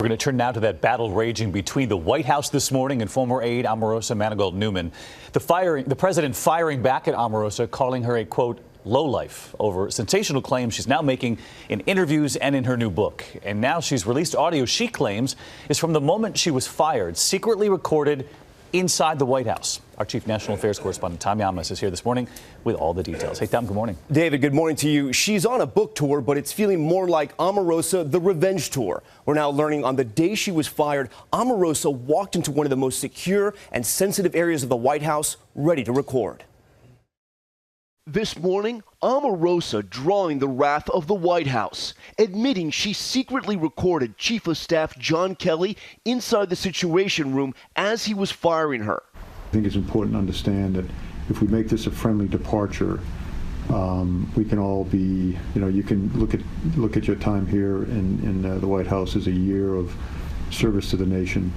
We're going to turn now to that battle raging between the White House this morning and former aide Omarosa Manigault Newman. The president firing back at Omarosa, calling her a, quote, lowlife over sensational claims she's now making in interviews and in her new book. And now she's released audio she claims is from the moment she was fired, secretly recorded inside the White House. Our chief national affairs correspondent Tom Yamas is here this morning with all the details. Hey, Tom, good morning. David, good morning to you. She's on a book tour, but it's feeling more like Omarosa, the revenge tour. We're now learning on the day she was fired, Omarosa walked into one of the most secure and sensitive areas of the White House, ready to record. This morning, Omarosa drawing the wrath of the White House, admitting she secretly recorded Chief of Staff John Kelly inside the Situation Room as he was firing her. I think it's important to understand that if we make this a friendly departure, we can all be, you can look at your time here in the White House as a year of service to the nation,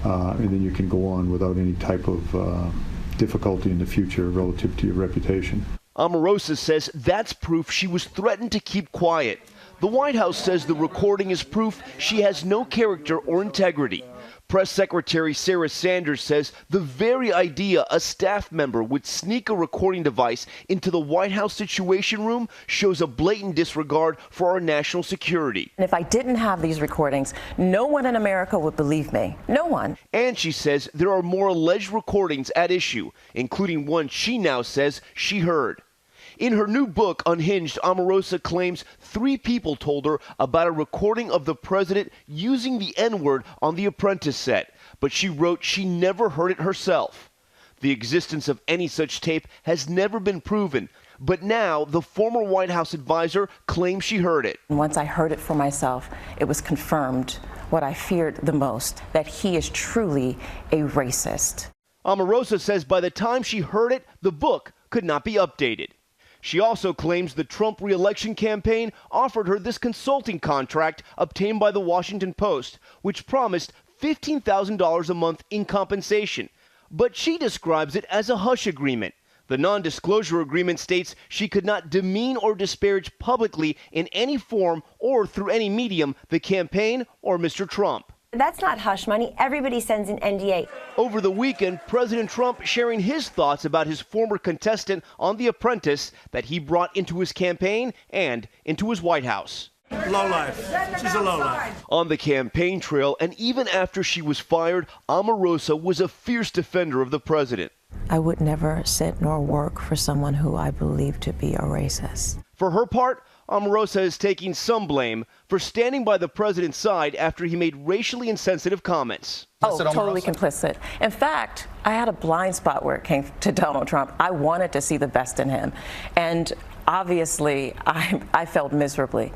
and then you can go on without any type of difficulty in the future relative to your reputation. Omarosa says that's proof she was threatened to keep quiet. The White House says the recording is proof she has no character or integrity. Press Secretary Sarah Sanders says the very idea a staff member would sneak a recording device into the White House Situation Room shows a blatant disregard for our national security. And if I didn't have these recordings, no one in America would believe me. No one. And she says there are more alleged recordings at issue, including one she now says she heard. In her new book, Unhinged, Omarosa claims 3 people told her about a recording of the president using the N-word on The Apprentice set, but she wrote she never heard it herself. The existence of any such tape has never been proven, but now the former White House advisor claims she heard it. Once I heard it for myself, it was confirmed what I feared the most, that he is truly a racist. Omarosa says by the time she heard it, the book could not be updated. She also claims the Trump re-election campaign offered her this consulting contract obtained by the Washington Post, which promised $15,000 a month in compensation. But she describes it as a hush agreement. The non-disclosure agreement states she could not demean or disparage publicly in any form or through any medium the campaign or Mr. Trump. That's not hush money. Everybody sends an NDA. Over the weekend, President Trump sharing his thoughts about his former contestant on The Apprentice that he brought into his campaign and into his White House. Lowlife. She's a lowlife. On the campaign trail, and even after she was fired, Omarosa was a fierce defender of the president. I would never sit nor work for someone who I believe to be a racist. For her part, Omarosa is taking some blame for standing by the president's side after he made racially insensitive comments. Oh, totally complicit. In fact, I had a blind spot where it came to Donald Trump. I wanted to see the best in him. And obviously, I felt miserably.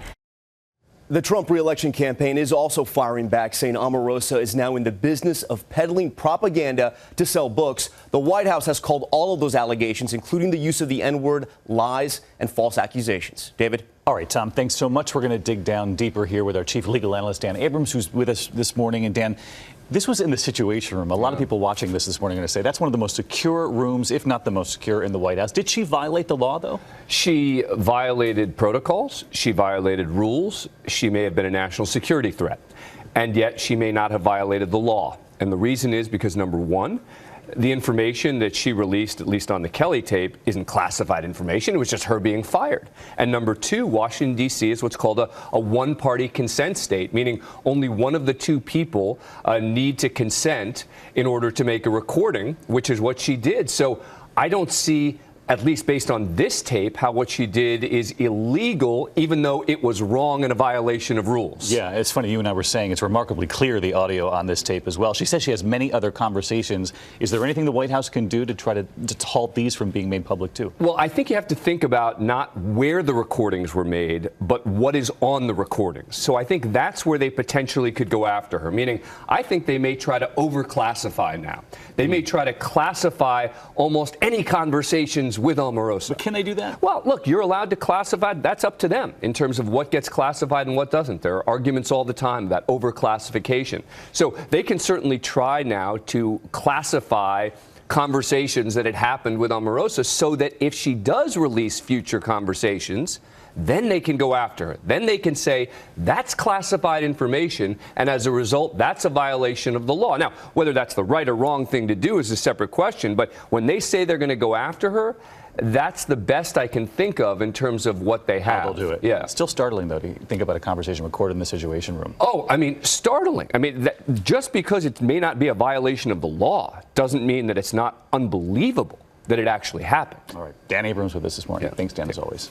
The Trump re-election campaign is also firing back, saying Omarosa is now in the business of peddling propaganda to sell books. The White House has called all of those allegations, including the use of the N-word, lies and false accusations. David? All right, Tom, thanks so much. We're going to dig down deeper here with our chief legal analyst, Dan Abrams, who's with us this morning. And Dan, this was in the Situation Room. A lot of people watching this morning are going to say that's one of the most secure rooms, if not the most secure, in the White House. Did she violate the law, though? She violated protocols. She violated rules. She may have been a national security threat. And yet she may not have violated the law. And the reason is because, number one, the information that she released, at least on the Kelly tape, isn't classified information. It was just her being fired. And number two, Washington, D.C. is what's called a one-party consent state, meaning only one of the 2 people need to consent in order to make a recording, which is what she did. So I don't see, at least based on this tape, how what she did is illegal, even though it was wrong and a violation of rules. Yeah, it's funny. You and I were saying it's remarkably clear, the audio on this tape as well. She says she has many other conversations. Is there anything the White House can do to try to halt these from being made public, too? Well, I think you have to think about not where the recordings were made, but what is on the recordings. So I think that's where they potentially could go after her, meaning I think they may try to overclassify now. They may try to classify almost any conversations with Omarosa. But can they do that? Well, look, you're allowed to classify. That's up to them in terms of what gets classified and what doesn't. There are arguments all the time about overclassification. So they can certainly try now to classify conversations that had happened with Omarosa so that if she does release future conversations, then they can go after her. Then they can say that's classified information, and as a result, that's a violation of the law. Now, whether that's the right or wrong thing to do is a separate question, but when they say they're going to go after her, that's the best I can think of in terms of what they have. How they'll do it. Yeah. Still startling, though, to think about a conversation recorded in the Situation Room. Oh, I mean, startling. I mean, just because it may not be a violation of the law doesn't mean that it's not unbelievable that it actually happened. All right. Dan Abrams with us this morning. Yeah. Thanks, Dan, as always.